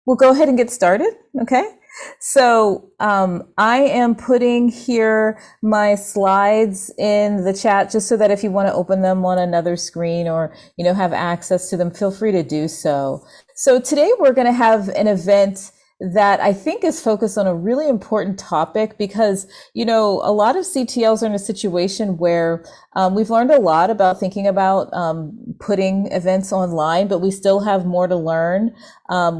We'll go ahead and get started, okay? So I am putting here my slides in the chat just so that if you want to open them on another screen or, have access to them, feel free to do so. So today we're going to have an event that I think is focused on a really important topic because, a lot of CTLs are in a situation where we've learned a lot about thinking about putting events online, but we still have more to learn.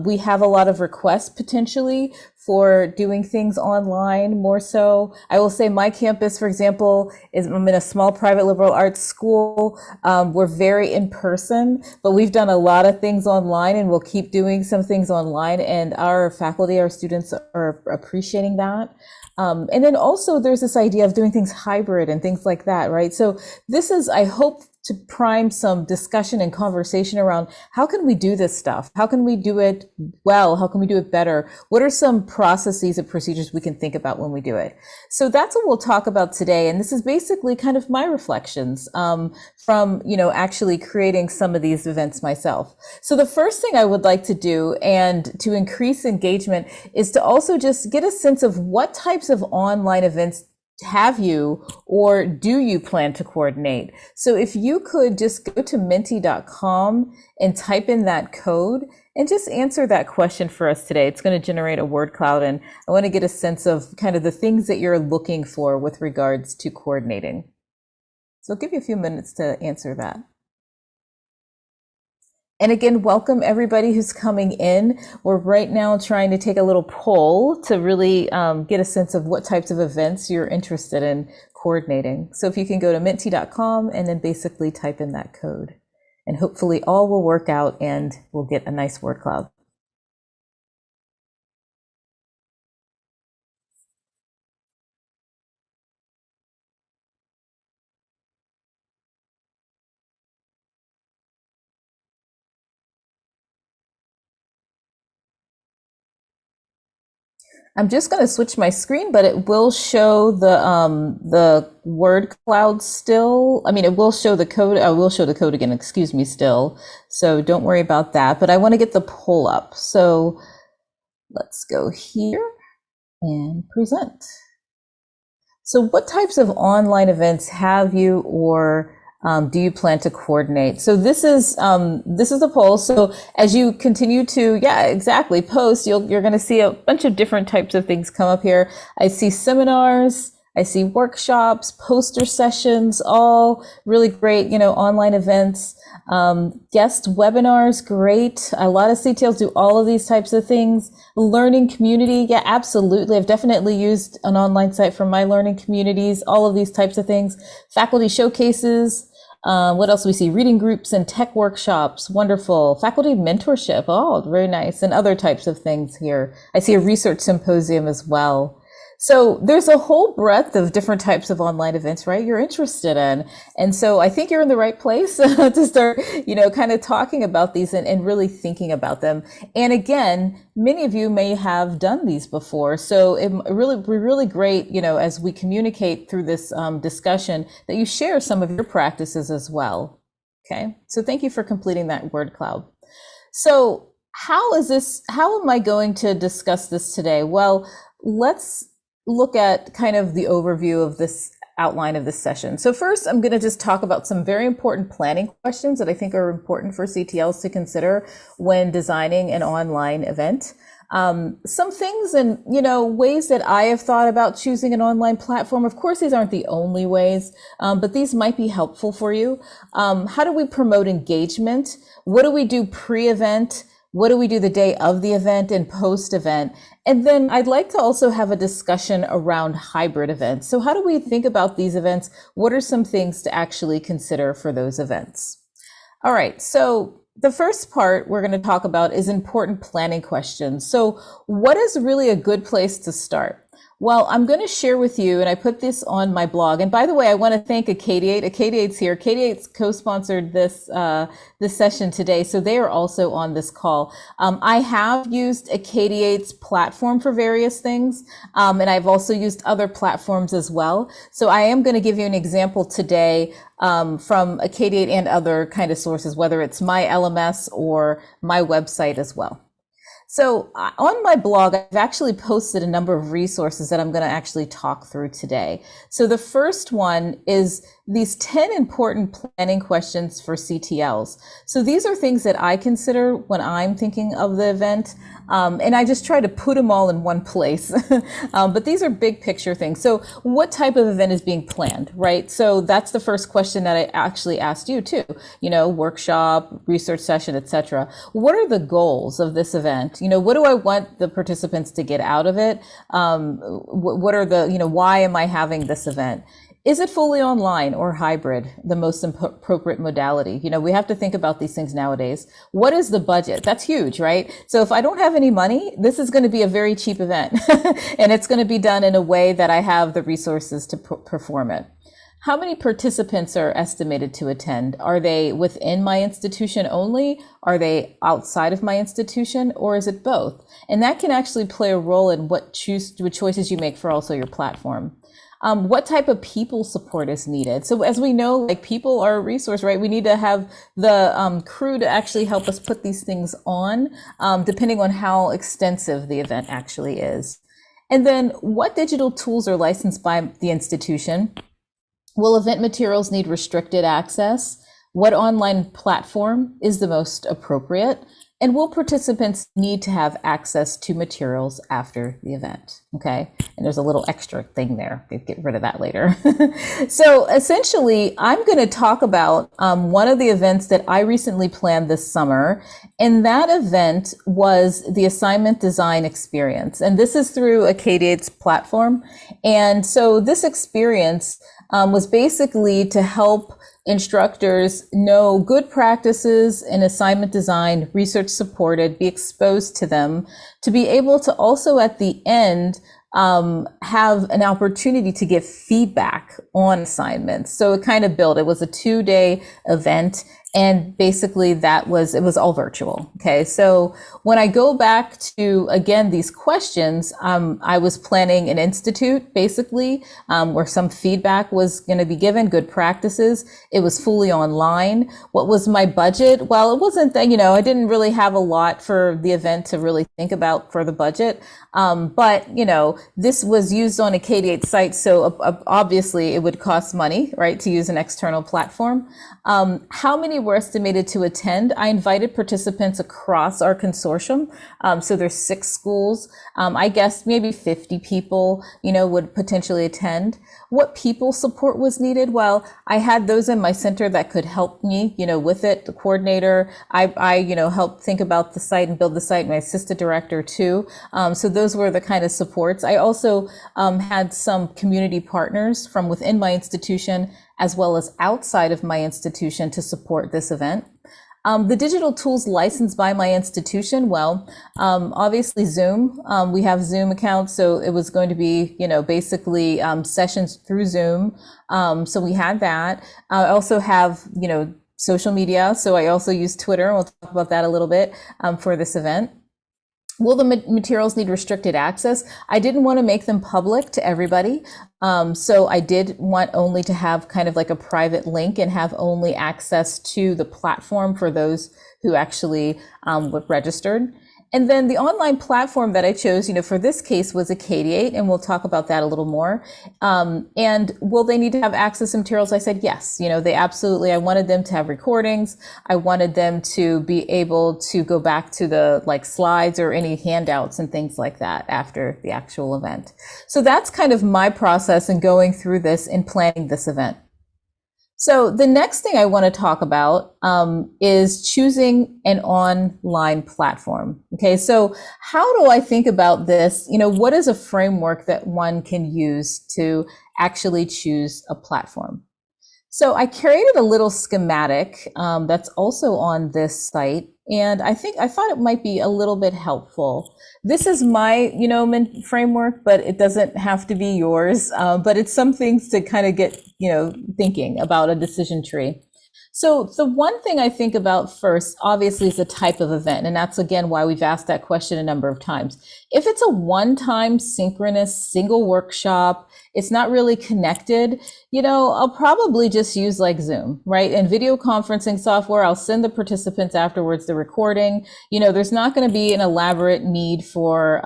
We have a lot of requests potentially for doing things online more so. I will say my campus, for example, I'm in a small private liberal arts school. We're very in person, but we've done a lot of things online and we'll keep doing some things online, and our faculty, our students are appreciating that. And then also there's this idea of doing things hybrid and things like that, right? So this is, I hope, to prime some discussion and conversation around how can we do this stuff? How can we do it well? How can we do it better? What are some processes and procedures we can think about when we do it? So that's what we'll talk about today. And this is basically kind of my reflections from, actually creating some of these events myself. So the first thing I would like to do, and to increase engagement, is to also just get a sense of what types of online events have you or do you plan to coordinate? So if you could just go to menti.com and type in that code and just answer that question for us today. It's going to generate a word cloud, and I want to get a sense of kind of the things that you're looking for with regards to coordinating. So I'll give you a few minutes to answer that. And again, welcome everybody who's coming in. We're right now trying to take a little poll to really get a sense of what types of events you're interested in coordinating. So if you can go to menti.com and then basically type in that code, and hopefully all will work out and we'll get a nice word cloud. I'm just going to switch my screen, but it will show the word cloud still. I mean, it will show the code. I will show the code again, excuse me, still. So don't worry about that. But I want to get the poll up. So let's go here and present. So what types of online events have you or do you plan to coordinate? So this is the poll. So as you continue to, exactly, post, you're going to see a bunch of different types of things come up here. I see seminars, I see workshops, poster sessions, all really great, online events. Guest webinars, great. A lot of CTLs do all of these types of things. Learning community, yeah, absolutely. I've definitely used an online site for my learning communities, all of these types of things. Faculty showcases. What else do we see? Reading groups and tech workshops. Wonderful. Faculty mentorship. Oh, very nice. And other types of things here. I see a research symposium as well. So there's a whole breadth of different types of online events, right? You're interested in. And so I think you're in the right place to start, kind of talking about these and really thinking about them. And again, many of you may have done these before. So it really be really great, as we communicate through this discussion, that you share some of your practices as well. Okay. So thank you for completing that word cloud. So how am I going to discuss this today? Well, let's look at kind of the overview of this outline of this session. So first, I'm going to just talk about some very important planning questions that I think are important for CTLs to consider when designing an online event. Some things and, ways that I have thought about choosing an online platform. Of course, these aren't the only ways, but these might be helpful for you. How do we promote engagement? What do we do pre-event? What do we do the day of the event and post-event? And then I'd like to also have a discussion around hybrid events. So how do we think about these events? What are some things to actually consider for those events? All right, so the first part we're going to talk about is important planning questions. So what is really a good place to start? Well, I'm going to share with you, and I put this on my blog. And by the way, I want to thank Acadiate. Acadiate's here. Acadiate's co-sponsored this session today, so they are also on this call. I have used Acadiate's platform for various things, and I've also used other platforms as well. So I am going to give you an example today from Acadiate and other kind of sources, whether it's my LMS or my website as well. So on my blog, I've actually posted a number of resources that I'm going to actually talk through today. So the first one is these 10 important planning questions for CTLs. So these are things that I consider when I'm thinking of the event. And I just try to put them all in one place. But these are big picture things. So what type of event is being planned, right? So that's the first question that I actually asked you too, workshop, research session, etc. What are the goals of this event? What do I want the participants to get out of it? What are why am I having this event? Is it fully online or hybrid, the most appropriate modality? We have to think about these things nowadays. What is the budget? That's huge, right? So if I don't have any money, this is going to be a very cheap event and it's going to be done in a way that I have the resources to perform it. How many participants are estimated to attend? Are they within my institution only? Are they outside of my institution? Or is it both? And that can actually play a role in what choices you make for also your platform. What type of people support is needed? So as we know, people are a resource, right? We need to have the crew to actually help us put these things on, depending on how extensive the event actually is. And then what digital tools are licensed by the institution? Will event materials need restricted access? What online platform is the most appropriate? And will participants need to have access to materials after the event? Okay, and there's a little extra thing there. Get rid of that later. So essentially, I'm going to talk about one of the events that I recently planned this summer. And that event was the assignment design experience. And this is through Acadiate's platform. And so this experience was basically to help instructors know good practices in assignment design, research supported, be exposed to them, to be able to also at the end have an opportunity to give feedback on assignments. So it kind of built, it was a 2-day event. And basically it was all virtual. Okay. So when I go back to, again, these questions, I was planning an institute basically, where some feedback was going to be given, good practices. It was fully online. What was my budget? Well, it wasn't that, I didn't really have a lot for the event to really think about for the budget. But this was used on Acadiate site. So obviously it would cost money, right, to use an external platform. How many were estimated to attend? I invited participants across our consortium. So there's 6 schools. I guess maybe 50 people, would potentially attend. What people support was needed? Well, I had those in my center that could help me, with it. The coordinator, I helped think about the site and build the site. My assistant director too. So those were the kind of supports. I also had some community partners from within my institution as well as outside of my institution to support this event. The digital tools licensed by my institution, well, obviously Zoom, we have Zoom accounts, so it was going to be, basically sessions through Zoom. So we had that. I also have, social media. So I also use Twitter. We'll talk about that a little bit for this event. Will the materials need restricted access? I didn't want to make them public to everybody. So I did want only to have kind of like a private link and have only access to the platform for those who actually were registered. And then the online platform that I chose, for this case was Acadiate, and we'll talk about that a little more. And will they need to have access to materials? I said, yes, they absolutely, I wanted them to have recordings. I wanted them to be able to go back to the slides or any handouts and things like that after the actual event. So that's kind of my process in going through this and planning this event. So the next thing I want to talk about is choosing an online platform. Okay, so how do I think about this? What is a framework that one can use to actually choose a platform? So I created a little schematic that's also on this site, and I thought it might be a little bit helpful. This is my, framework, but it doesn't have to be yours. But it's some things to kind of get, thinking about a decision tree. So the one thing I think about first, obviously, is the type of event. And that's, again, why we've asked that question a number of times. If it's a one-time synchronous single workshop, it's not really connected, I'll probably just use like Zoom, right? And video conferencing software, I'll send the participants afterwards the recording. There's not going to be an elaborate need for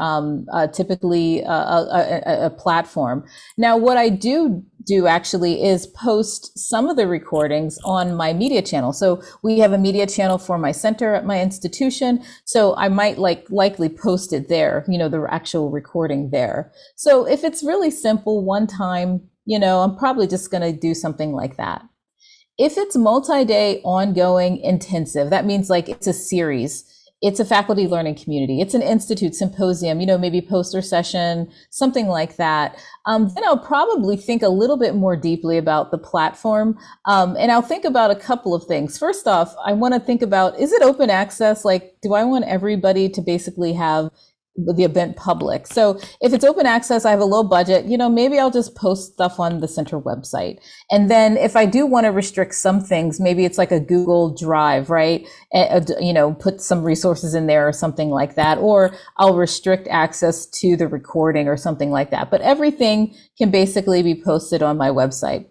typically a platform. Now, what I do actually is post some of the recordings on my media channel. So we have a media channel for my center at my institution. So I might likely post it there, the actual recording there. So if it's really simple, one time, I'm probably just going to do something like that. If it's multi-day, ongoing, intensive, that means like it's a series. It's a faculty learning community. It's an institute symposium, maybe poster session, something like that. Then I'll probably think a little bit more deeply about the platform. And I'll think about a couple of things. First off, I want to think about, is it open access? Like, do I want everybody to basically have the event public? So if it's open access, I have a low budget, maybe I'll just post stuff on the center website. And then if I do want to restrict some things, maybe it's like a Google Drive, right? Put some resources in there or something like that, or I'll restrict access to the recording or something like that. But everything can basically be posted on my website.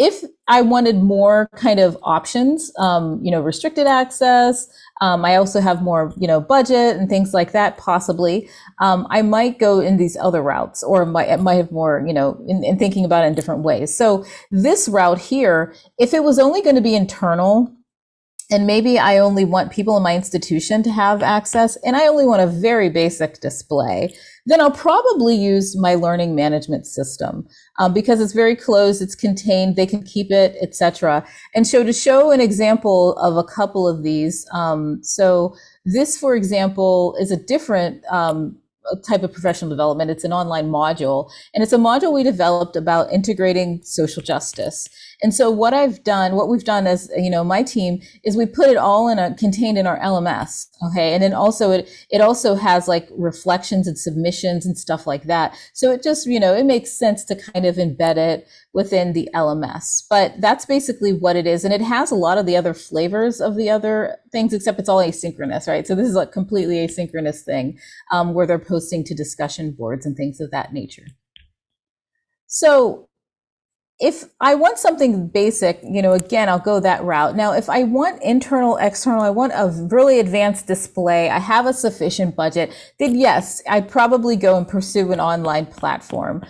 If I wanted more kind of options, restricted access, I also have more, budget and things like that, possibly. I might go in these other routes, or might have more, in thinking about it in different ways. So this route here, if it was only going to be internal, and maybe I only want people in my institution to have access, and I only want a very basic display, then I'll probably use my learning management system because it's very closed, it's contained, they can keep it, etc. And so to show an example of a couple of these, so this, for example, is a different type of professional development. It's an online module, and it's a module we developed about integrating social justice. And so what we've done as, my team, is we put it all contained in our LMS. Okay. And then also it also has like reflections and submissions and stuff like that. So it just, it makes sense to kind of embed it within the LMS, but that's basically what it is. And it has a lot of the other flavors of the other things, except it's all asynchronous, right? So this is a completely asynchronous thing, where they're posting to discussion boards and things of that nature. So if I want something basic, again, I'll go that route. Now, if I want internal, external, I want a really advanced display, I have a sufficient budget, then yes, I'd probably go and pursue an online platform.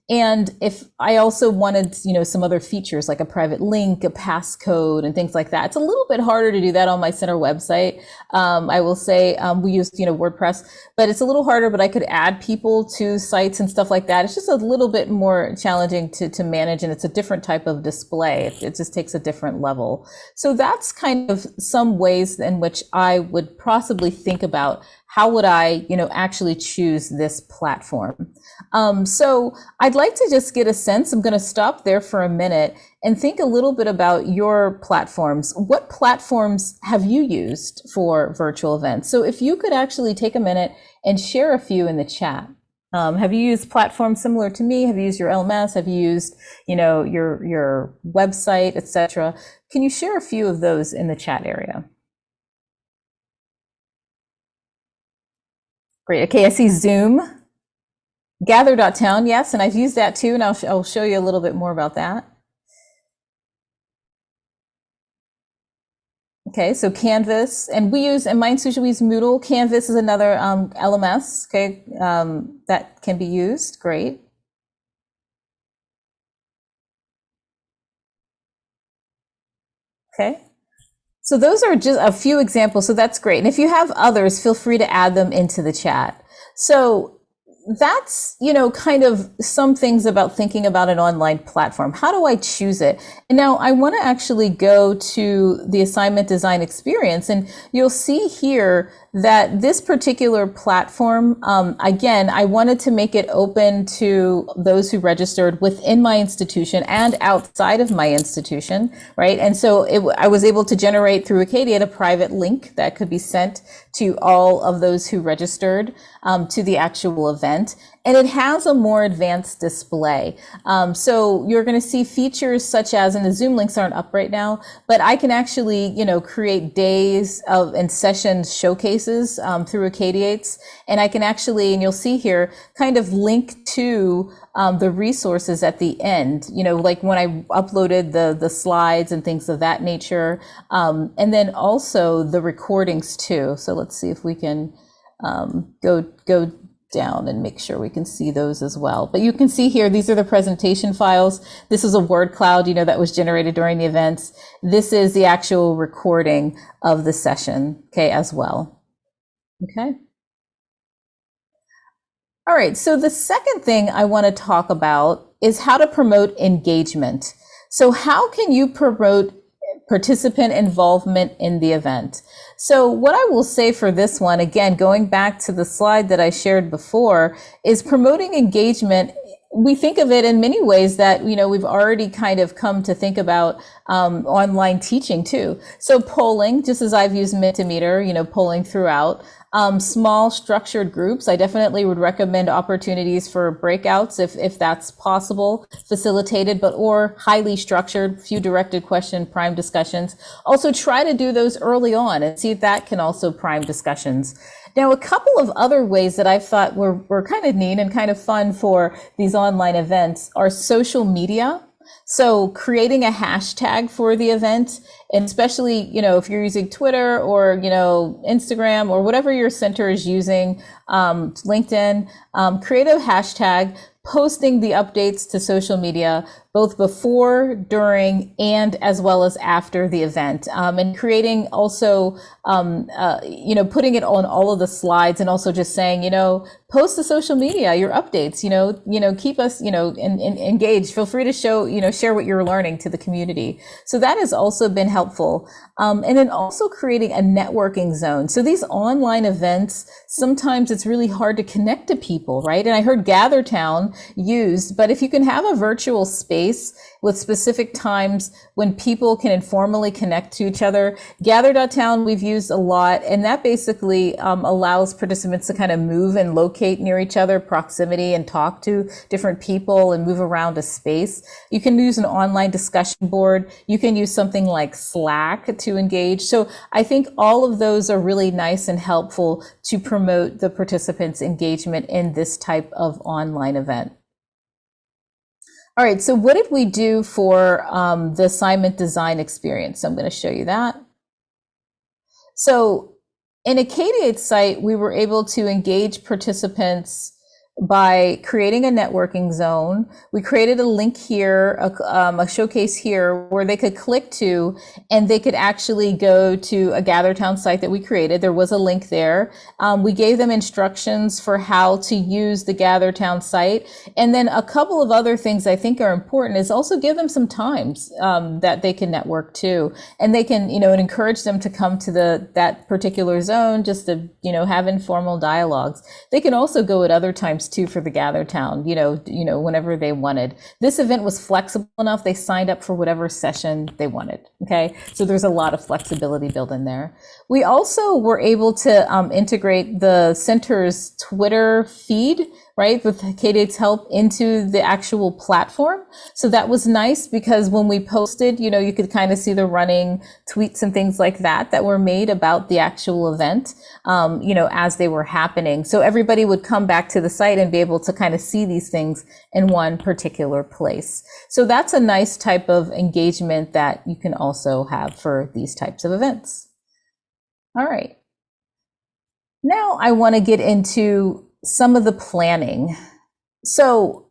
And if I also wanted, some other features like a private link, a passcode, and things like that, it's a little bit harder to do that on my center website. I will say we use, WordPress, but it's a little harder, but I could add people to sites and stuff like that. It's just a little bit more challenging to manage, and it's a different type of display. It just takes a different level. So that's kind of some ways in which I would possibly think about how would I, actually choose this platform. So I'd like to just get a sense, I'm going to stop there for a minute and think a little bit about your platforms. What platforms have you used for virtual events? So if you could actually take a minute and share a few in the chat. Have you used platforms similar to me? Have you used your LMS? Have you used, your website, etc.? Can you share a few of those in the chat area? Great. Okay, I see Zoom. Gather.town, yes, and I've used that too, and I'll show you a little bit more about that. Okay, so Canvas, and in my institution we use Moodle. Canvas is another LMS, okay, that can be used. Great. Okay. So those are just a few examples. So that's great. And if you have others, feel free to add them into the chat. So that's, kind of some things about thinking about an online platform. How do I choose it? And now I want to actually go to the assignment design experience, and you'll see here that this particular platform, again, I wanted to make it open to those who registered within my institution and outside of my institution, right? And so I was able to generate through Acadia a private link that could be sent to all of those who registered to the actual event. And it has a more advanced display. So you're going to see features such as, and the Zoom links aren't up right now, but I can actually, create days of and sessions showcases through Acadiates. And I can actually, and you'll see here, kind of link to the resources at the end, like when I uploaded the slides and things of that nature. And then also the recordings too. So let's see if we can go down and make sure we can see those as well. But you can see here, these are the presentation files. This is a word cloud, that was generated during the events. This is the actual recording of the session, okay, as well. Okay. All right, so the second thing I want to talk about is how to promote engagement. So how can you promote participant involvement in the event? So what I will say for this one, again, going back to the slide that I shared before, is promoting engagement. We think of it in many ways that, we've already kind of come to think about online teaching too. So polling, just as I've used Mentimeter, polling throughout. Small structured groups, I definitely would recommend opportunities for breakouts if that's possible, facilitated, or highly structured, few directed question, prime discussions. Also try to do those early on and see if that can also prime discussions. Now, a couple of other ways that I thought were kind of neat and kind of fun for these online events are social media. So creating a hashtag for the event, and especially, if you're using Twitter or, Instagram or whatever your center is using, LinkedIn, create a hashtag, posting the updates to social media, both before, during, and as well as after the event, and creating also, putting it on all of the slides, and also just saying, post to social media, your updates, keep us, engaged. Feel free to share what you're learning to the community. So that has also been helpful. And then also creating a networking zone. So these online events, sometimes it's really hard to connect to people, right? And I heard GatherTown used, but if you can have a virtual space with specific times when people can informally connect to each other. Gather.town we've used a lot, and that basically allows participants to kind of move and locate near each other, proximity, and talk to different people and move around a space. You can use an online discussion board. You can use something like Slack to engage. So I think all of those are really nice and helpful to promote the participants' engagement in this type of online event. All right, so what did we do for the assignment design experience? So I'm going to show you that. So in Acadiate's site, we were able to engage participants by creating a networking zone. We created a link here, a showcase here, where they could click to, and they could actually go to a GatherTown site that we created. There was a link there. We gave them instructions for how to use the GatherTown site. And then a couple of other things I think are important is also give them some times that they can network to. And they can, and encourage them to come to that particular zone just to, have informal dialogues. They can also go at other times too for the GatherTown, whenever they wanted. This event was flexible enough. They signed up for whatever session they wanted. Okay. So there's a lot of flexibility built in there. We also were able to integrate the center's Twitter feed, right, with Acadiate's help into the actual platform. So that was nice because when we posted, you could kind of see the running tweets and things like that were made about the actual event, as they were happening. So everybody would come back to the site and be able to kind of see these things in one particular place. So that's a nice type of engagement that you can also have for these types of events. All right. Now I want to get into some of the planning. So,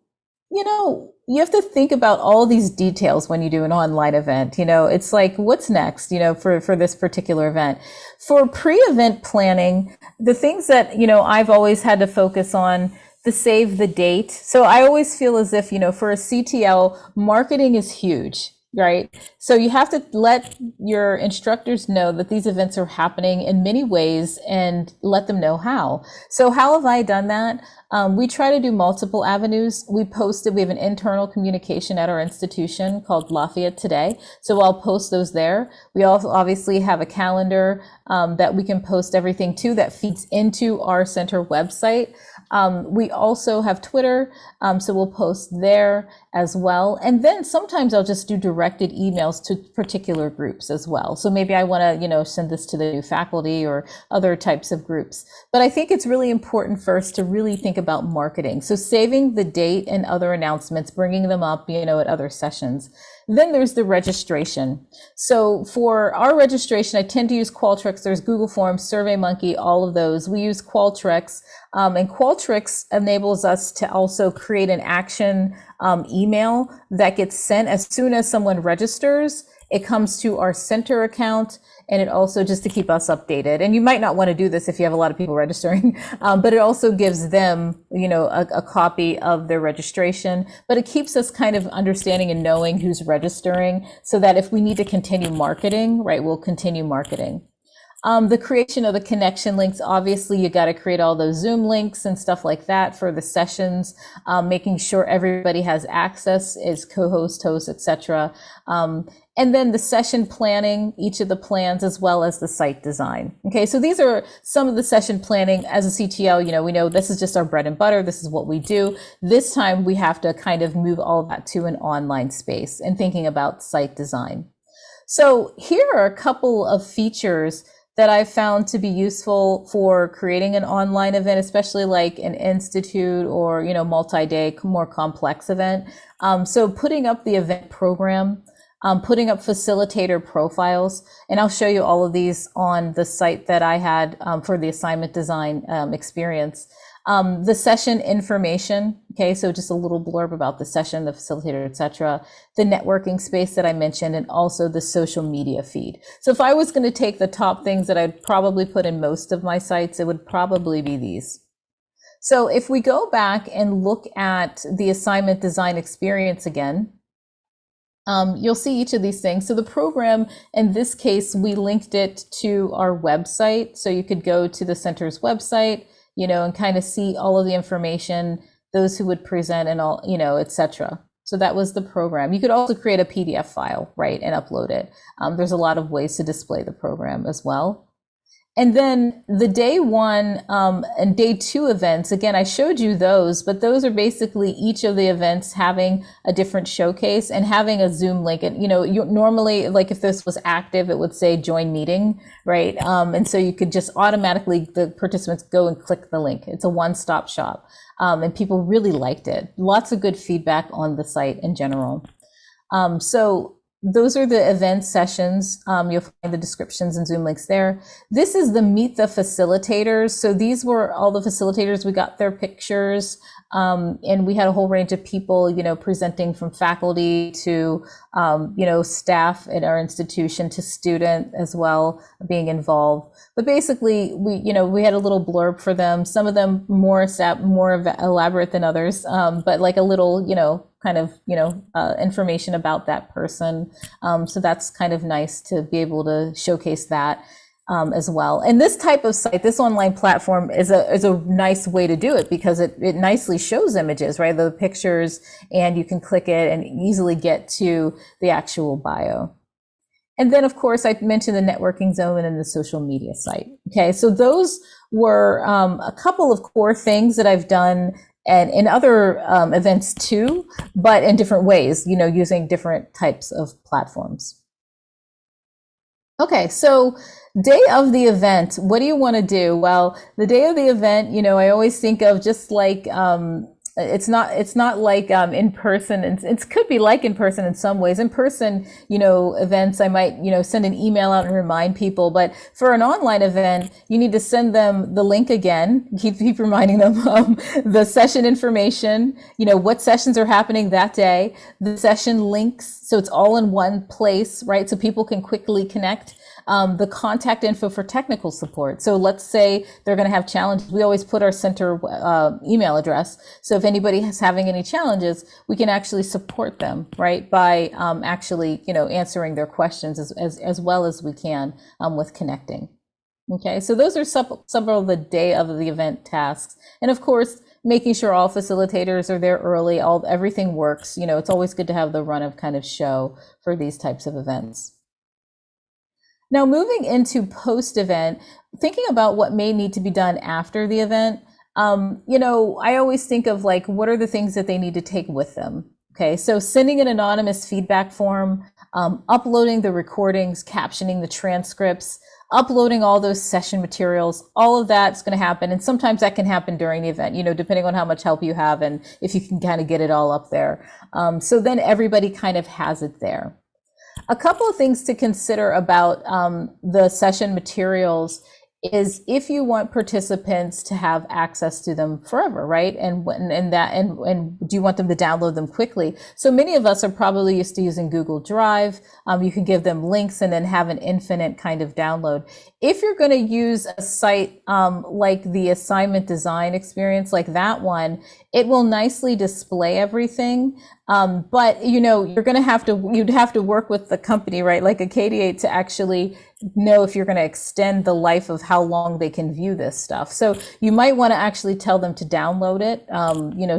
you have to think about all these details when you do an online event. It's like, what's next, for this particular event. For pre-event planning, the things that, I've always had to focus on, the save the date. So I always feel as if, for a CTL, marketing is huge. right? So you have to let your instructors know that these events are happening in many ways and let them know how. So how have I done that? We try to do multiple avenues. We have an internal communication at our institution called Lafayette Today. So I'll post those there. We also obviously have a calendar that we can post everything to that feeds into our center website. We also have Twitter, so we'll post there as well. And then sometimes I'll just do directed emails to particular groups as well. So maybe I want to, send this to the new faculty or other types of groups. But I think it's really important first to really think about marketing. So saving the date and other announcements, bringing them up, at other sessions. Then there's the registration. So for our registration, I tend to use Qualtrics. There's Google Forms, SurveyMonkey, all of those. We use Qualtrics, and Qualtrics enables us to also create an action email that gets sent as soon as someone registers. It comes to our center account, and it also just to keep us updated. And you might not want to do this if you have a lot of people registering, but it also gives them, a copy of their registration. But it keeps us kind of understanding and knowing who's registering, so that if we need to continue marketing, right, we'll continue marketing. The creation of the connection links, obviously you got to create all those Zoom links and stuff like that for the sessions, making sure everybody has access as co-host, host, etc. And then the session planning, each of the plans, as well as the site design. Okay, so these are some of the session planning. As a CTL, we know this is just our bread and butter. This is what we do. This time we have to kind of move all of that to an online space and thinking about site design. So here are a couple of features that I've found to be useful for creating an online event, especially like an institute or, multi-day, more complex event. So putting up the event program, putting up facilitator profiles, and I'll show you all of these on the site that I had for the assignment design experience. The session information, okay, so just a little blurb about the session, the facilitator, etc. The networking space that I mentioned, and also the social media feed. So if I was going to take the top things that I'd probably put in most of my sites, it would probably be these. So if we go back and look at the assignment design experience again, you'll see each of these things. So the program, in this case, we linked it to our website. So you could go to the center's website, and kind of see all of the information, those who would present and all, etc. So that was the program. You could also create a PDF file, right, and upload it. There's a lot of ways to display the program as well. And then the day one and day two events, again, I showed you those, but those are basically each of the events having a different showcase and having a Zoom link. And, you normally, like if this was active, it would say join meeting, right? And so you could just automatically, the participants go and click the link. It's a one-stop shop. And people really liked it. Lots of good feedback on the site in general. So those are the event sessions. You'll find the descriptions and Zoom links there. This is the Meet the Facilitators. So these were all the facilitators. We got their pictures, and we had a whole range of people, presenting from faculty to, staff at our institution to student as well being involved. But basically, we had a little blurb for them. Some of them more elaborate than others, but like a little, kind of, information about that person. So that's kind of nice to be able to showcase that as well. And this type of site, this online platform is a nice way to do it because it nicely shows images, right? The pictures, and you can click it and easily get to the actual bio. And then, of course, I mentioned the networking zone and the social media site. Okay, so those were a couple of core things that I've done and in other events too, but in different ways, using different types of platforms. Okay, so day of the event, what do you want to do? Well, the day of the event, I always think of just like it's not like in person, and it could be like in person in some ways. In person, events, I might send an email out and remind people, but for an online event, you need to send them the link again, keep reminding them the session information, what sessions are happening that day, the session links, so it's all in one place, right, so people can quickly connect. The contact info for technical support. So let's say they're going to have challenges. We always put our center email address. So if anybody is having any challenges, we can actually support them, right? By actually, answering their questions as well as we can with connecting. Okay, so those are several of the day of the event tasks. And of course, making sure all facilitators are there early, everything works. It's always good to have the run of kind of show for these types of events. Now, moving into post-event, thinking about what may need to be done after the event, I always think of like, what are the things that they need to take with them? Okay, so sending an anonymous feedback form, uploading the recordings, captioning the transcripts, uploading all those session materials, all of that's going to happen. And sometimes that can happen during the event, depending on how much help you have and if you can kind of get it all up there. So then everybody kind of has it there. A couple of things to consider about the session materials is if you want participants to have access to them forever, right? And do you want them to download them quickly? So many of us are probably used to using Google Drive. You can give them links and then have an infinite kind of download. If you're going to use a site like the assignment design experience, like that one, it will nicely display everything. But you're going to you'd have to work with the company, right? Like Acadia to actually know if you're going to extend the life of how long they can view this stuff. So you might want to actually tell them to download it,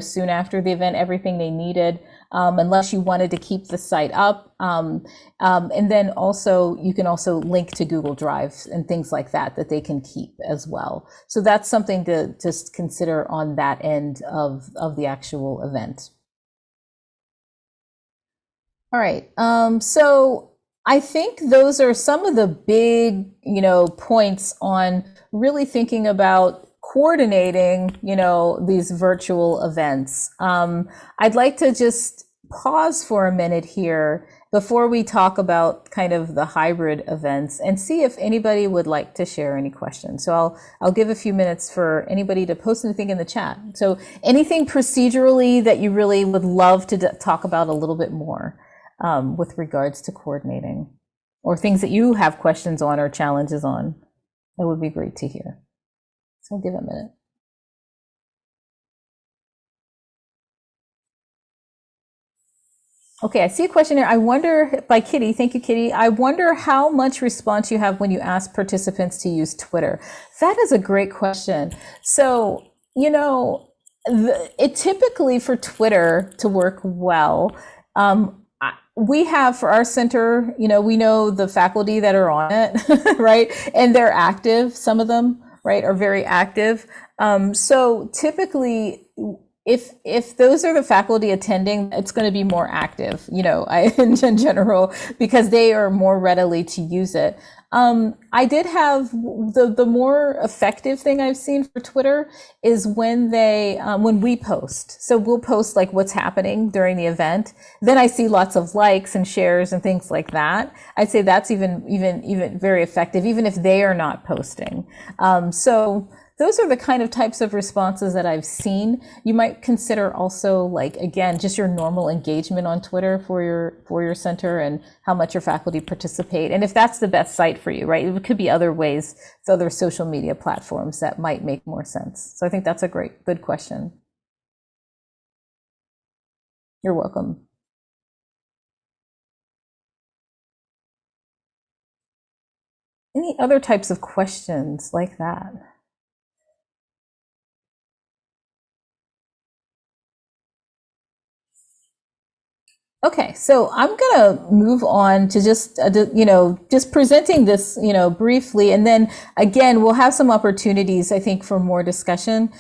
soon after the event, everything they needed, unless you wanted to keep the site up. And then also, you can also link to Google Drive and things like that they can keep as well. So that's something to just consider on that end of the actual event. All right. So I think those are some of the big, points on really thinking about coordinating, these virtual events. I'd like to just pause for a minute here before we talk about kind of the hybrid events and see if anybody would like to share any questions. So I'll give a few minutes for anybody to post anything in the chat. So anything procedurally that you really would love to talk about a little bit more. With regards to coordinating, or things that you have questions on or challenges on, that would be great to hear. So I'll give it a minute. Okay, I see a question here. I wonder, by Kitty, thank you, Kitty. I wonder how much response you have when you ask participants to use Twitter. That is a great question. So, it typically for Twitter to work well, we have for our center, we know the faculty that are on it, right? And they're active. Some of them, right, are very active. So typically, if those are the faculty attending, it's going to be more active, in general, because they are more readily to use it. I did have the more effective thing I've seen for Twitter is when when we post. So we'll post like what's happening during the event. Then I see lots of likes and shares and things like that. I'd say that's even very effective, even if they are not posting. So those are the kind of types of responses that I've seen. You might consider also, like, again, just your normal engagement on Twitter for your center and how much your faculty participate. And if that's the best site for you, right? It could be other ways, other social media platforms that might make more sense. So I think that's a good question. You're welcome. Any other types of questions like that? Okay, so I'm gonna move on to just presenting this briefly, and then again we'll have some opportunities I think for more discussion.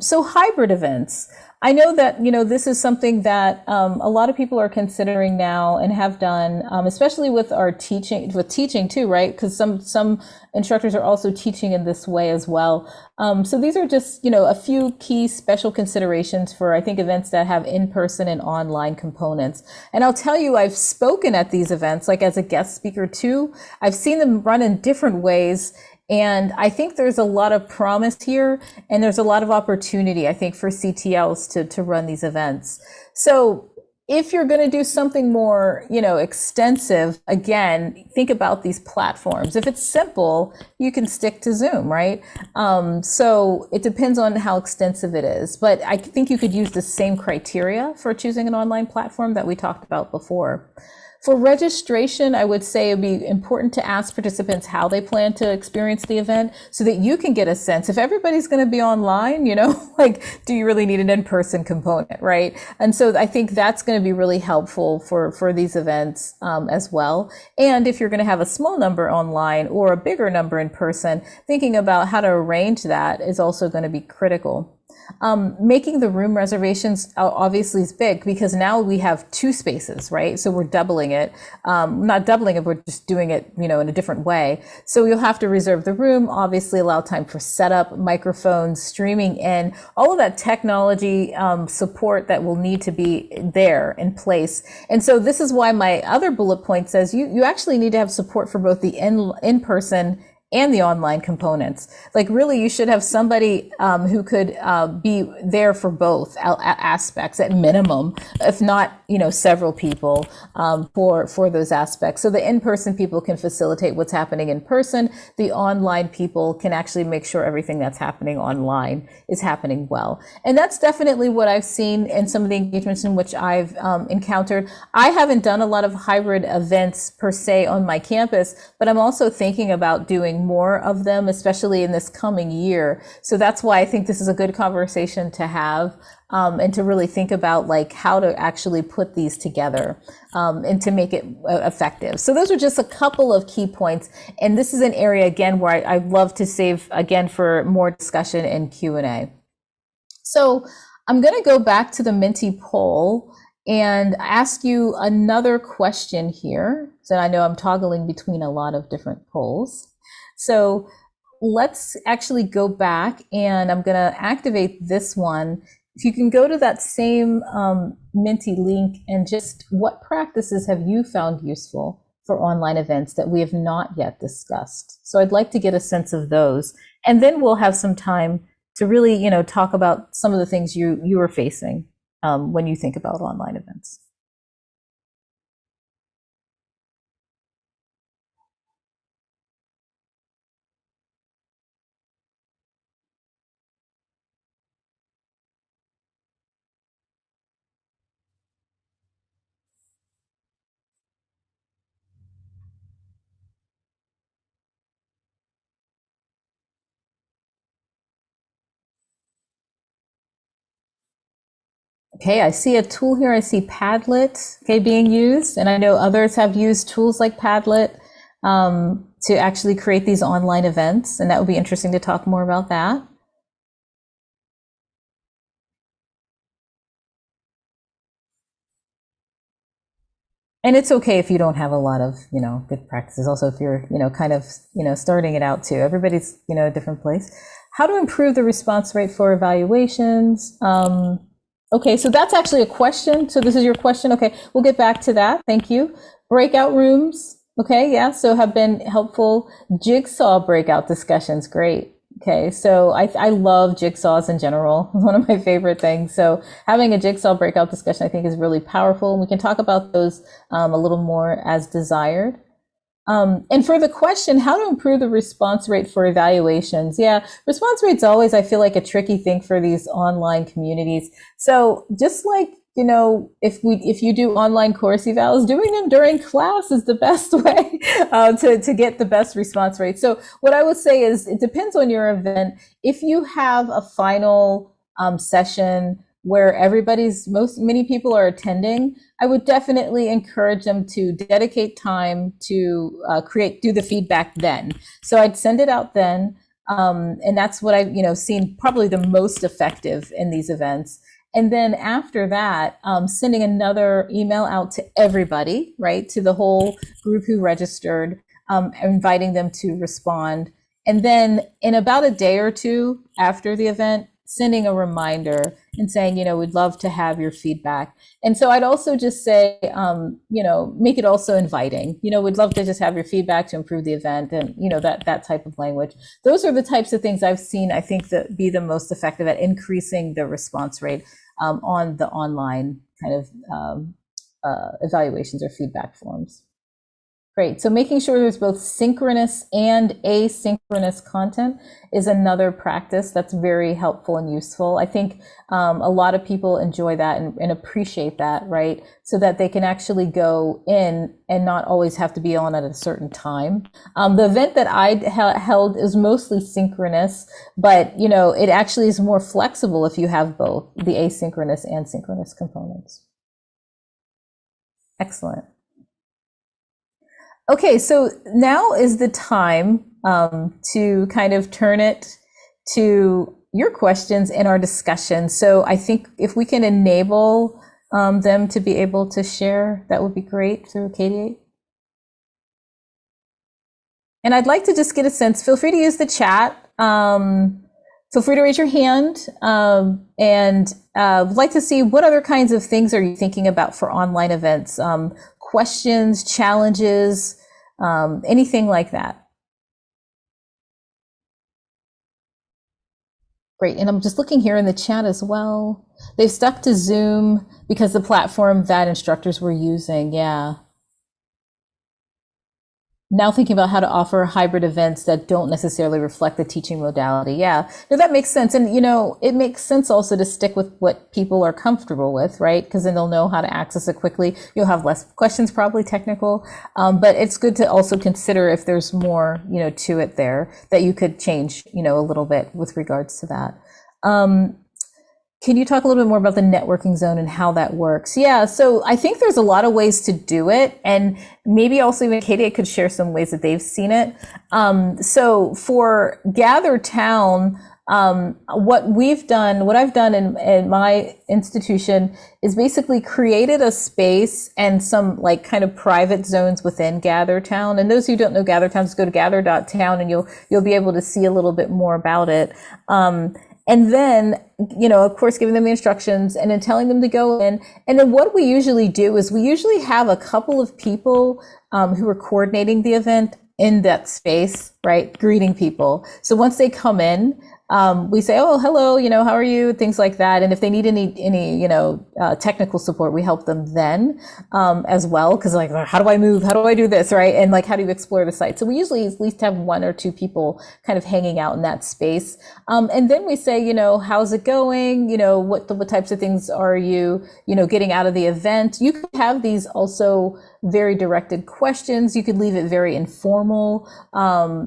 So hybrid events. I know that this is something that a lot of people are considering now and have done, especially with our teaching too, right? Because some instructors are also teaching in this way as well. So these are just a few key special considerations for I think events that have in-person and online components. And I'll tell you, I've spoken at these events like as a guest speaker too. I've seen them run in different ways. And I think there's a lot of promise here, and there's a lot of opportunity, I think, for CTLs to run these events. So if you're going to do something more, extensive, again, think about these platforms. If it's simple, you can stick to Zoom, right? So it depends on how extensive it is. But I think you could use the same criteria for choosing an online platform that we talked about before. For registration, I would say it'd be important to ask participants how they plan to experience the event so that you can get a sense. If everybody's going to be online, like, do you really need an in-person component, right? And so I think that's going to be really helpful for these events as well. And if you're going to have a small number online or a bigger number in person, thinking about how to arrange that is also going to be critical. Making the room reservations obviously is big because now we have 2 spaces, right? So we're doubling it. Not doubling it, we're just doing it, in a different way. So you'll have to reserve the room, obviously allow time for setup, microphones, streaming in, all of that technology support that will need to be there in place. And so this is why my other bullet point says you actually need to have support for both the in-person and the online components. Like really, you should have somebody who could be there for both aspects at minimum, if not, several people for those aspects. So the in-person people can facilitate what's happening in person. The online people can actually make sure everything that's happening online is happening well. And that's definitely what I've seen in some of the engagements in which I've encountered. I haven't done a lot of hybrid events per se on my campus, but I'm also thinking about doing more of them, especially in this coming year. So that's why I think this is a good conversation to have, and to really think about like how to actually put these together and to make it effective. So those are just a couple of key points. And this is an area, again, where I'd love to save, again, for more discussion and Q&A. So I'm going to go back to the Menti poll and ask you another question here. So I know I'm toggling between a lot of different polls. So let's actually go back and I'm going to activate this one. If you can go to that same Menti link and just what practices have you found useful for online events that we have not yet discussed? So I'd like to get a sense of those. And then we'll have some time to really, talk about some of the things you are facing when you think about online events. Okay, I see a tool here. I see Padlet, okay, being used, and I know others have used tools like Padlet to actually create these online events, and that would be interesting to talk more about that. And it's okay if you don't have a lot of, good practices. Also, if you're, kind of, starting it out too. Everybody's, a different place. How to improve the response rate for evaluations? Okay, so that's actually a question. So this is your question. Okay, we'll get back to that. Thank you. Breakout rooms. Okay, yeah, so have been helpful. Jigsaw breakout discussions. Great. Okay, so I love jigsaws in general. It's one of my favorite things. So having a jigsaw breakout discussion, I think, is really powerful. And we can talk about those a little more as desired. And for the question, how to improve the response rate for evaluations? Yeah, response rate's always, I feel like, a tricky thing for these online communities. So just like, if you do online course evals, doing them during class is the best way to get the best response rate. So what I would say is it depends on your event. If you have a final session where many people are attending, I would definitely encourage them to dedicate time to do the feedback then. So I'd send it out then. And that's what I've, seen probably the most effective in these events. And then after that, sending another email out to everybody, right, to the whole group who registered, inviting them to respond. And then in about a day or two after the event, sending a reminder and saying, we'd love to have your feedback. And so I'd also just say, make it also inviting. We'd love to just have your feedback to improve the event, and that type of language. Those are the types of things I've seen, I think, that be the most effective at increasing the response rate on the online kind of evaluations or feedback forms. Great. So making sure there's both synchronous and asynchronous content is another practice that's very helpful and useful. I think a lot of people enjoy that and appreciate that, right? So that they can actually go in and not always have to be on at a certain time. The event that I held is mostly synchronous, but it actually is more flexible if you have both the asynchronous and synchronous components. Excellent. Okay, so now is the time to kind of turn it to your questions in our discussion. So I think if we can enable them to be able to share, that would be great through KDE. And I'd like to just get a sense, feel free to use the chat. Feel free to raise your hand, and would like to see what other kinds of things are you thinking about for online events, questions, challenges, anything like that. Great, and I'm just looking here in the chat as well. They've stuck to Zoom because the platform that instructors were using, yeah. Now thinking about how to offer hybrid events that don't necessarily reflect the teaching modality. Yeah, no, that makes sense. And, it makes sense also to stick with what people are comfortable with, right? Because then they'll know how to access it quickly. You'll have less questions, probably technical. But it's good to also consider if there's more, to it there that you could change, a little bit with regards to that. Can you talk a little bit more about the networking zone and how that works? Yeah, so I think there's a lot of ways to do it, and maybe also even KDE could share some ways that they've seen it. So for GatherTown, what I've done in my institution is basically created a space and some like kind of private zones within GatherTown. And those who don't know GatherTown, just go to gather.town and you'll be able to see a little bit more about it. And then, of course, giving them the instructions and then telling them to go in. And then what we usually do is we usually have a couple of people who are coordinating the event in that space, right? Greeting people. So once they come in, we say, oh, hello, how are you? Things like that. And if they need any technical support, we help them then as well. Because like, how do I move? How do I do this? Right. And like, how do you explore the site? So we usually at least have one or two people kind of hanging out in that space. And then we say, how's it going? What types of things are you, getting out of the event? You could have these also very directed questions. You could leave it very informal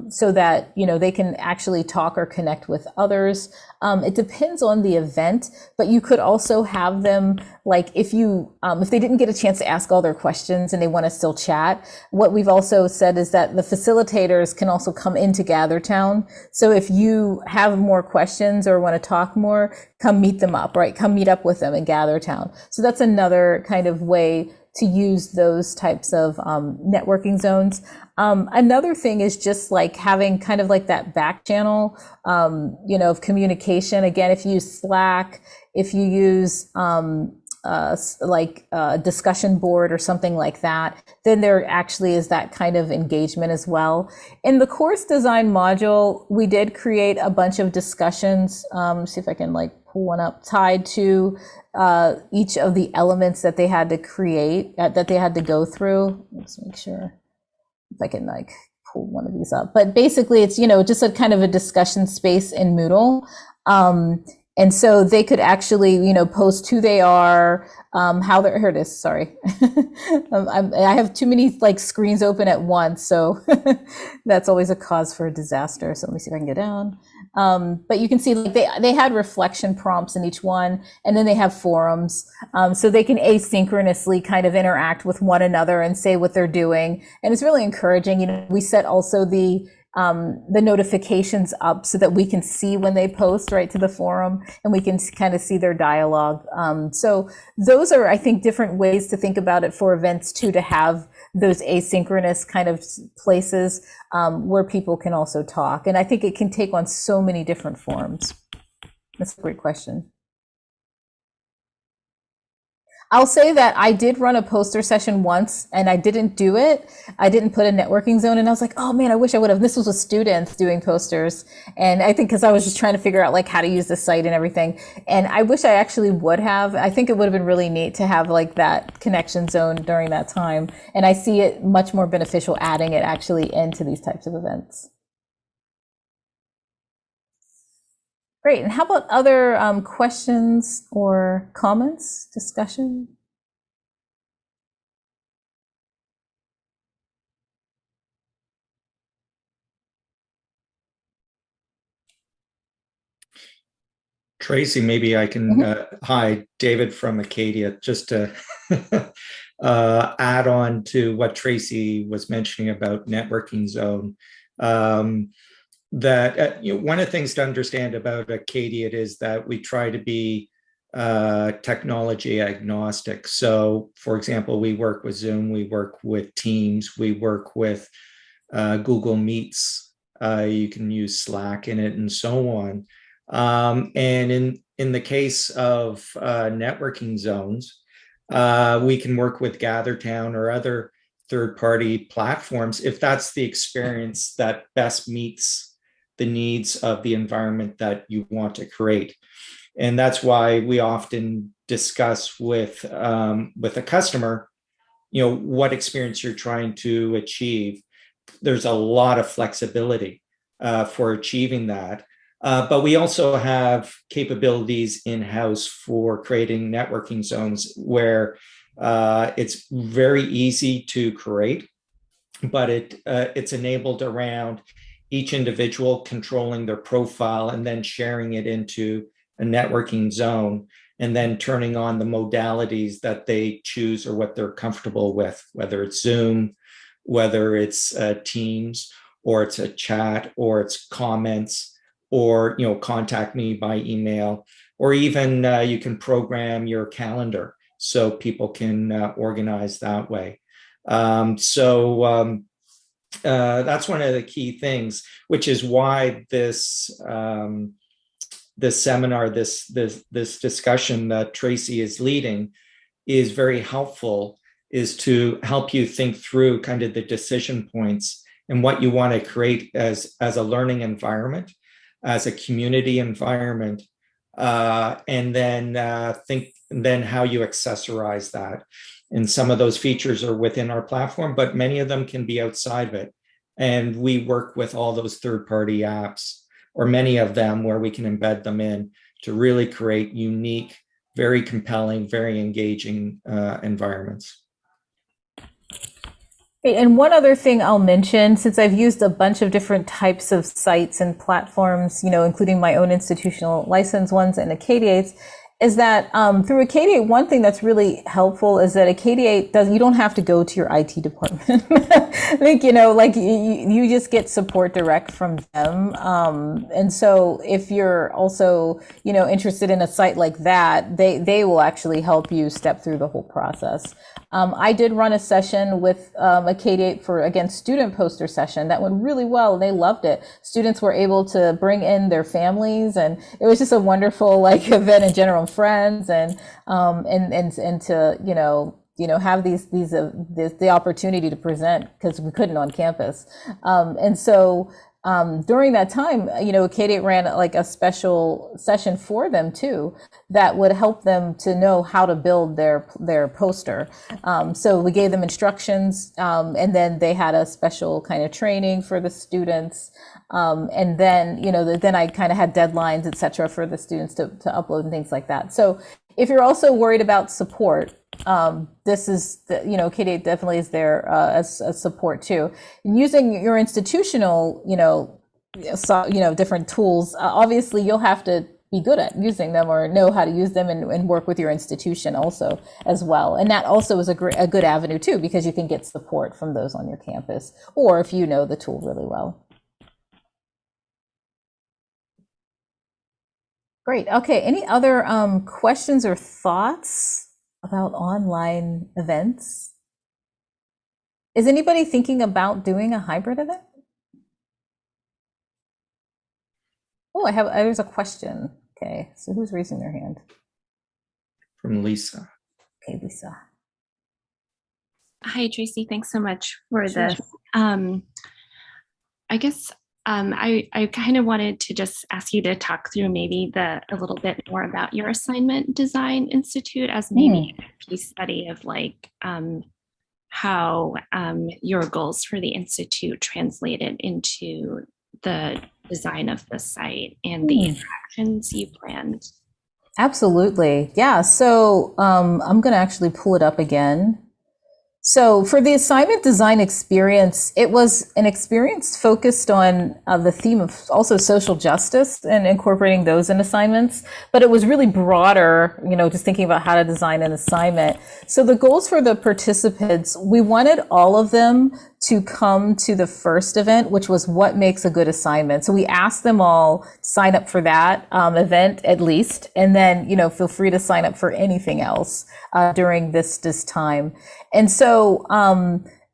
so that, they can actually talk or connect with others. It depends on the event, but you could also have them like if they didn't get a chance to ask all their questions and they want to still chat. What we've also said is that the facilitators can also come into GatherTown. So if you have more questions or want to talk more, come meet them up, right? Come meet up with them in GatherTown. So that's another kind of way to use those types of networking zones. Another thing is just like having kind of like that back channel, of communication. Again, if you use Slack, if you use a discussion board or something like that, then there actually is that kind of engagement as well. In the course design module, we did create a bunch of discussions. See if I can pull one up, tied to each of the elements that they had to create, that they had to go through. Let's make sure if I can pull one of these up. But basically it's, just a kind of a discussion space in Moodle. And so they could actually, post who they are, how they're, here it is, sorry. I have too many screens open at once, so that's always a cause for a disaster. So let me see if I can get down. But you can see they had reflection prompts in each one, and then they have forums. So they can asynchronously kind of interact with one another and say what they're doing. And it's really encouraging. We set also the notifications up so that we can see when they post right to the forum and we can kind of see their dialogue. So those are, I think, different ways to think about it for events too, to have those asynchronous kind of places where people can also talk. And I think it can take on so many different forms. That's a great question. I'll say that I did run a poster session once and I didn't do it. I didn't put a networking zone and I was like, oh man, I wish I would have. This was with students doing posters. And I think because I was just trying to figure out like how to use the site and everything. And I wish I actually would have. I think it would have been really neat to have like that connection zone during that time. And I see it much more beneficial adding it actually into these types of events. Great. And how about other questions or comments, discussion? Tracy, maybe I can, Mhm. hi, David from Acadia, just to add on to what Tracy was mentioning about networking zone. Um, that one of the things to understand about Acadia is that we try to be technology agnostic. So, for example, we work with Zoom, we work with Teams, we work with Google Meets. You can use Slack in it, and so on. And in the case of networking zones, we can work with GatherTown or other third-party platforms if that's the experience that best meets the needs of the environment that you want to create. And that's why we often discuss with a customer, what experience you're trying to achieve. There's a lot of flexibility for achieving that. But we also have capabilities in-house for creating networking zones where it's very easy to create, but it's enabled around each individual controlling their profile and then sharing it into a networking zone and then turning on the modalities that they choose or what they're comfortable with, whether it's Zoom, whether it's Teams, or it's a chat, or it's comments, or contact me by email, or even you can program your calendar so people can organize that way. That's one of the key things, which is why this seminar, this discussion that Tracy is leading, is very helpful. Is to help you think through kind of the decision points and what you want to create as a learning environment, as a community environment, and then then how you accessorize that. And some of those features are within our platform, but many of them can be outside of it. And we work with all those third-party apps, or many of them, where we can embed them in to really create unique, very compelling, very engaging environments. And one other thing I'll mention, since I've used a bunch of different types of sites and platforms, including my own institutional license ones and Acadiate's, is that through Acadiate, one thing that's really helpful is that Acadiate you don't have to go to your IT department. I think, like you just get support direct from them. And so if you're also, interested in a site like that, they will actually help you step through the whole process. I did run a session with Acadiate for, again, student poster session that went really well and they loved it. Students were able to bring in their families and it was just a wonderful like event in general, friends and to, have the opportunity to present because we couldn't on campus. And so during that time, Acadiate ran like a special session for them too, that would help them to know how to build their poster. So we gave them instructions, and then they had a special kind of training for the students. And then, then I kind of had deadlines, et cetera, for the students to upload and things like that. So if you're also worried about support, this is, Acadiate definitely is there as a support too. And using your institutional, different tools, obviously you'll have to be good at using them or know how to use them and work with your institution also as well. And that also is a good avenue too, because you can get support from those on your campus, or if you know the tool really well. Great. Okay. Any other questions or thoughts about online events? Is anybody thinking about doing a hybrid event? Oh, there's a question. Okay. So who's raising their hand? From Lisa. Okay, Lisa. Hi, Tracy. Thanks so much for Sure. this. I guess I kind of wanted to just ask you to talk through maybe a little bit more about your assignment design institute as maybe a case study of like how your goals for the institute translated into the design of the site and the interactions you planned. Absolutely. Yeah. So I'm going to actually pull it up again. So for the assignment design experience, it was an experience focused on the theme of also social justice and incorporating those in assignments. But it was really broader, just thinking about how to design an assignment. So the goals for the participants, we wanted all of them to come to the first event, which was what makes a good assignment. So we asked them all sign up for that event at least, and then feel free to sign up for anything else during this time. And so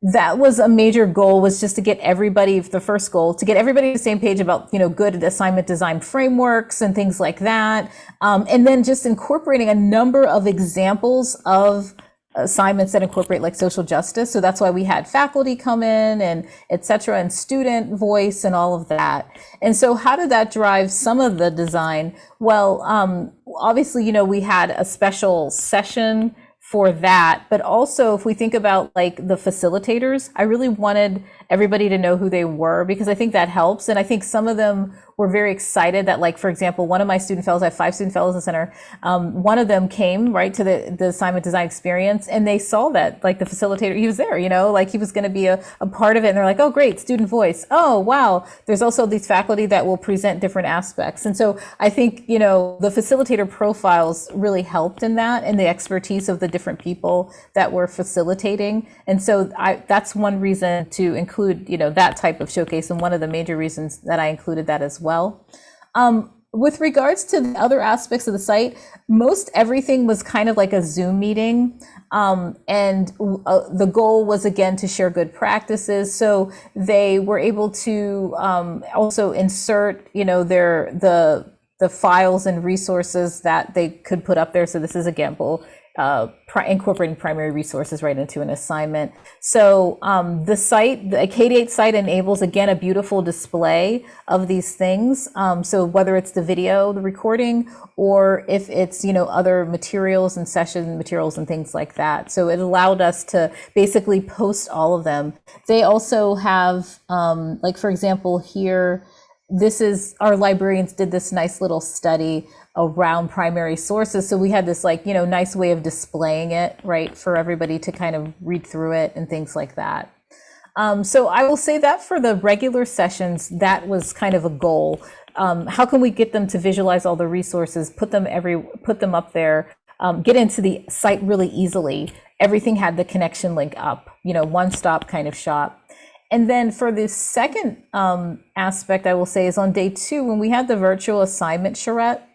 that was a major goal, was just to get everybody, the first goal, to get everybody on the same page about, good assignment design frameworks and things like that. And then just incorporating a number of examples of assignments that incorporate like social justice. So that's why we had faculty come in and et cetera, and student voice and all of that. And so how did that drive some of the design? Well, obviously, we had a special session for that, but also if we think about like the facilitators, I really wanted everybody to know who they were, because I think that helps. And I think some of them were very excited that, like, for example, one of my student fellows, I have 5 student fellows at the center. One of them came right to the assignment design experience, and they saw that like the facilitator, he was there, like he was going to be a part of it. And they're like, oh, great, student voice. Oh, wow. There's also these faculty that will present different aspects. And so I think, the facilitator profiles really helped in that, and the expertise of the different people that were facilitating. And so that's one reason to include, that type of showcase, and one of the major reasons that I included that as well. With regards to the other aspects of the site, most everything was kind of like a Zoom meeting. And the goal was, again, to share good practices. So they were able to also insert, the files and resources that they could put up there. So this is an example, incorporating primary resources right into an assignment. So the site, the K8 site, enables, again, a beautiful display of these things. So whether it's the video, the recording, or if it's, other materials and session materials and things like that. So it allowed us to basically post all of them. They also have, like, for example, here, this is, our librarians did this nice little study around primary sources. So we had this nice way of displaying it, right, for everybody to kind of read through it and things like that. So I will say that for the regular sessions, that was kind of a goal. How can we get them to visualize all the resources, put them up there, get into the site really easily? Everything had the connection link up, one-stop kind of shop. And then for the second aspect, I will say, is on day 2, when we had the virtual assignment charrette.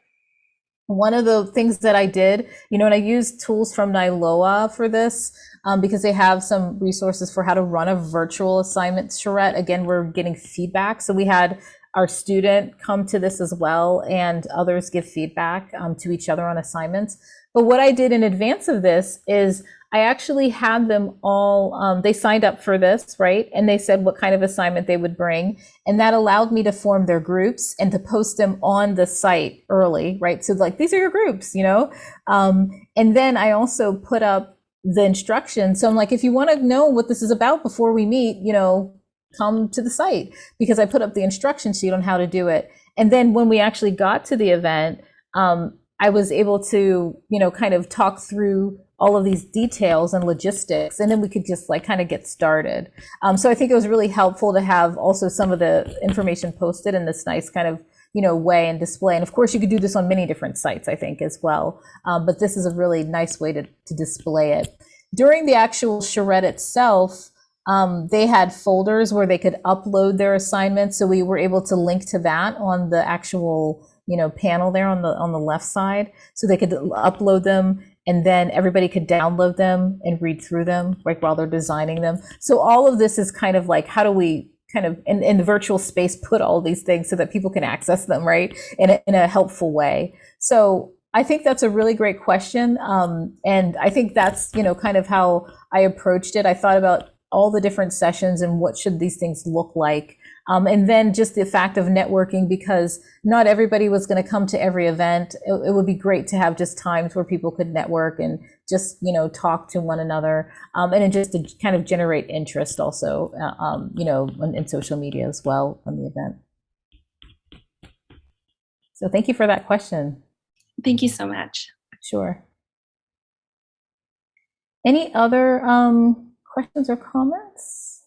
One of the things that I did, and I used tools from Niloa for this, because they have some resources for how to run a virtual assignment charrette. Again, we're getting feedback. So we had our student come to this as well, and others give feedback to each other on assignments. But what I did in advance of this is I actually had them all, they signed up for this, right? And they said what kind of assignment they would bring. And that allowed me to form their groups and to post them on the site early, right? So like, these are your groups, and then I also put up the instructions. So I'm like, if you want to know what this is about before we meet, come to the site, because I put up the instruction sheet on how to do it. And then when we actually got to the event, I was able to, kind of talk through all of these details and logistics, and then we could just kind of get started. So I think it was really helpful to have also some of the information posted in this nice kind of, way and display. And of course, you could do this on many different sites, I think, as well. But this is a really nice way to display it. During the actual charrette itself, they had folders where they could upload their assignments. So we were able to link to that on the actual, panel there on the left side. So they could upload them, and then everybody could download them and read through them, like, while they're designing them. So all of this is kind of like, how do we kind of in the virtual space put all these things so that people can access them, right, in a helpful way. So I think that's a really great question. And I think that's, kind of how I approached it. I thought about all the different sessions and what should these things look like. And then just the fact of networking, because not everybody was going to come to every event. It would be great to have just times where people could network and just, talk to one another. And then just to kind of generate interest also, in social media as well on the event. So thank you for that question. Thank you so much. Sure. Any other questions or comments?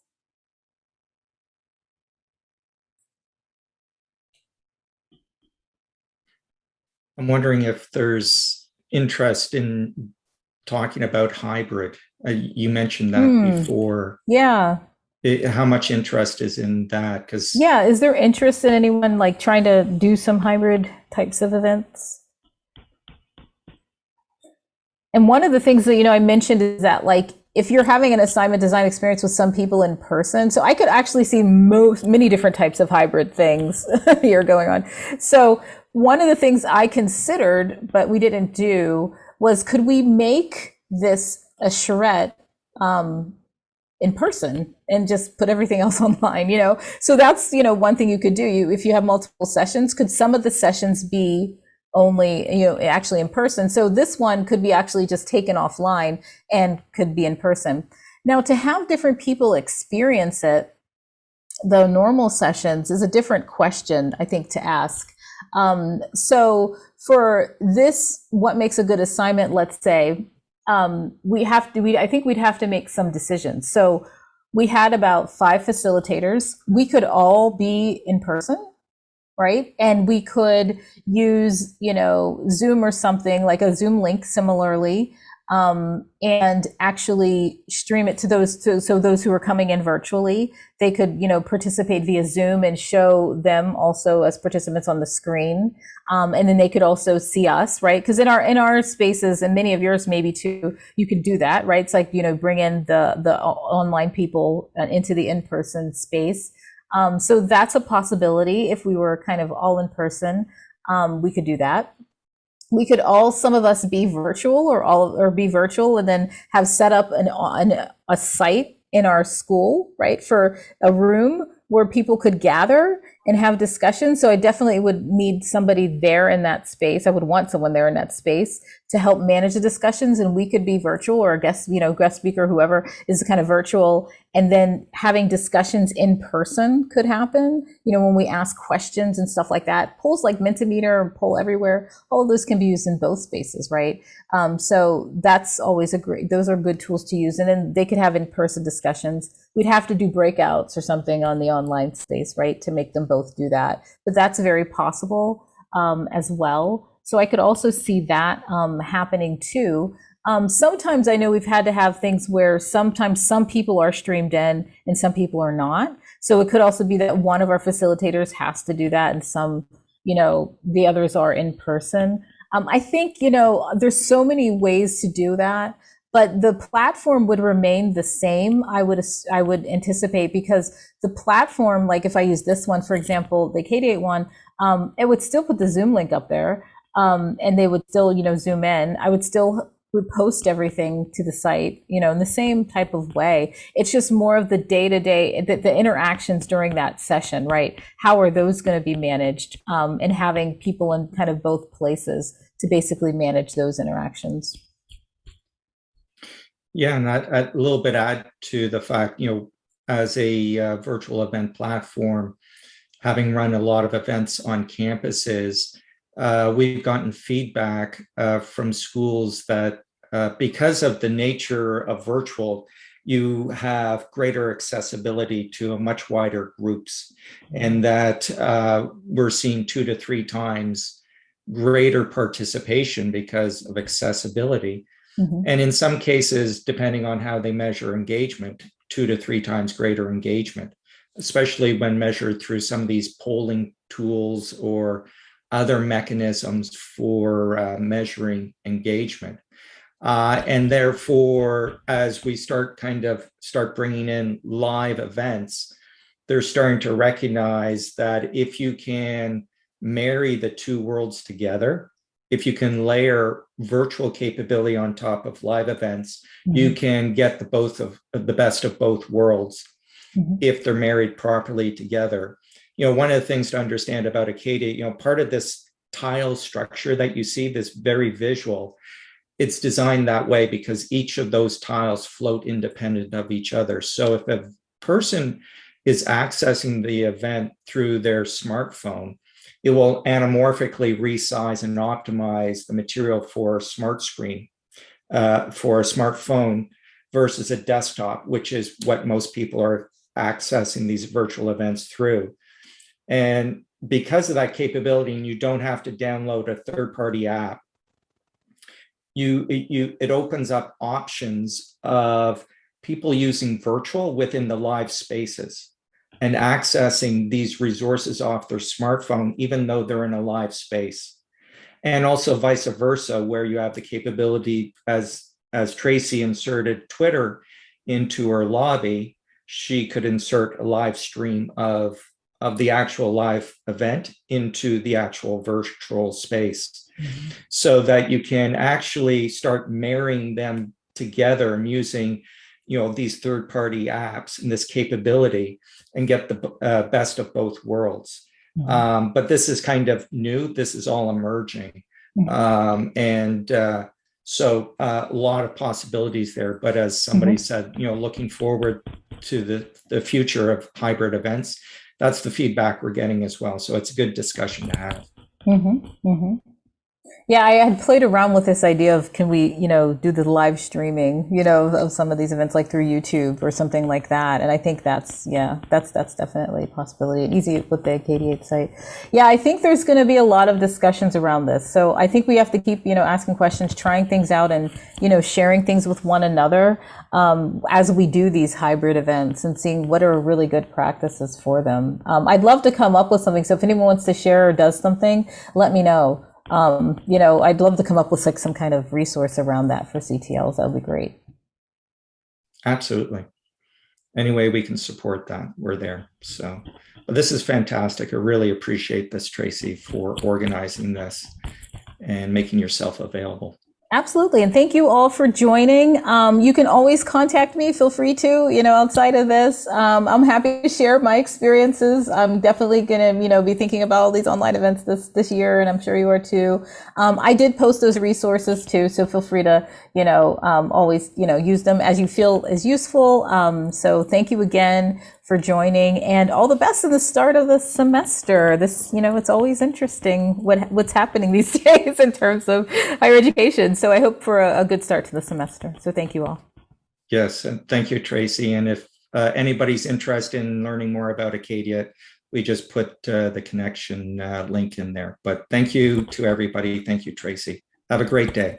I'm wondering if there's interest in talking about hybrid. You mentioned that before. Yeah. How much interest is in that? Because yeah, is there interest in anyone like trying to do some hybrid types of events? And one of the things that I mentioned is that like if you're having an assignment design experience with some people in person, so I could actually see many different types of hybrid things here going on. So one of the things I considered, but we didn't do, was could we make this a charrette in person and just put everything else online, So that's, one thing you could do. If you have multiple sessions, could some of the sessions be only, actually in person? So this one could be actually just taken offline and could be in person. Now, to have different people experience it, the normal sessions, is a different question, I think, to ask. So for this, what makes a good assignment, let's say, I think we'd have to make some decisions. So we had about 5 facilitators. We could all be in person, right? And we could use, Zoom or something like a Zoom link similarly, and actually stream it to those, so those who are coming in virtually, they could, participate via Zoom and show them also as participants on the screen. And then they could also see us, right? Because in our spaces, and many of yours maybe too, you can do that, right? It's like, bring in the online people into the in-person space. So that's a possibility. If we were kind of all in person, we could do that. We could some of us be virtual or be virtual and then have set up a site in our school, right, for a room where people could gather and have discussions. So I definitely would need somebody there in that space. I would want someone there in that space to help manage the discussions, and we could be virtual, or a guest speaker, whoever is kind of virtual, and then having discussions in person could happen, when we ask questions and stuff like that. Polls like Mentimeter, Poll Everywhere, all of those can be used in both spaces, right? So that's always those are good tools to use. And then they could have in-person discussions. We'd have to do breakouts or something on the online space, right, to make them both do that. But that's very possible as well. So I could also see that happening too. Sometimes I know we've had to have things where sometimes some people are streamed in and some people are not. So it could also be that one of our facilitators has to do that and some, the others are in person. I think, there's so many ways to do that, but the platform would remain the same, I would anticipate, because the platform, like if I use this one, for example, the K-Date one, it would still put the Zoom link up there. And they would still, zoom in. I would still post everything to the site, in the same type of way. It's just more of the day-to-day, the interactions during that session, right? How are those going to be managed? And having people in kind of both places to basically manage those interactions. Yeah, and a little bit add to the fact, as a virtual event platform, having run a lot of events on campuses, we've gotten feedback from schools that because of the nature of virtual, you have greater accessibility to a much wider groups, and that we're seeing 2 to 3 times greater participation because of accessibility. Mm-hmm. And in some cases, depending on how they measure engagement, 2 to 3 times greater engagement, especially when measured through some of these polling tools or other mechanisms for measuring engagement. And therefore, as we start bringing in live events, they're starting to recognize that if you can marry the two worlds together, if you can layer virtual capability on top of live events, you can get the best of both worlds if they're married properly together. One of the things to understand about Acadia, part of this tile structure that you see, this very visual, it's designed that way because each of those tiles float independent of each other. So if a person is accessing the event through their smartphone, it will anamorphically resize and optimize the material for a smart screen, for a smartphone versus a desktop, which is what most people are accessing these virtual events through. And because of that capability, and you don't have to download a third-party app, it opens up options of people using virtual within the live spaces and accessing these resources off their smartphone, even though they're in a live space. And also vice versa, where you have the capability, as Tracy inserted Twitter into her lobby, she could insert a live stream of the actual live event into the actual virtual space, so that you can actually start marrying them together and using these third-party apps and this capability and get the best of both worlds. But this is kind of new. This is all emerging. So a lot of possibilities there. But as somebody said, looking forward to the future of hybrid events, that's the feedback we're getting as well. So it's a good discussion to have. Yeah, I had played around with this idea of, can we, do the live streaming, of some of these events, like through YouTube or something like that. And I think that's definitely a possibility. And easy with the Acadia site. Yeah, I think there's going to be a lot of discussions around this. So I think we have to keep, asking questions, trying things out, and, sharing things with one another as we do these hybrid events and seeing what are really good practices for them. I'd love to come up with something. So if anyone wants to share or does something, let me know. I'd love to come up with like some kind of resource around that for CTLs. That would be great. Absolutely. Any way we can support that, we're there. So this is fantastic. I really appreciate this, Tracy, for organizing this and making yourself available. Absolutely. And thank you all for joining. You can always contact me. Feel free to, outside of this. I'm happy to share my experiences. I'm definitely going to, be thinking about all these online events this year, and I'm sure you are too. I did post those resources too, so feel free to, always, use them as you feel is useful. So thank you again for joining, and all the best in the start of the semester. This, it's always interesting what's happening these days in terms of higher education. So I hope for a good start to the semester. So thank you all. Yes, and thank you, Tracy. And if anybody's interested in learning more about Acadia, we just put the connection link in there. But thank you to everybody. Thank you, Tracy. Have a great day.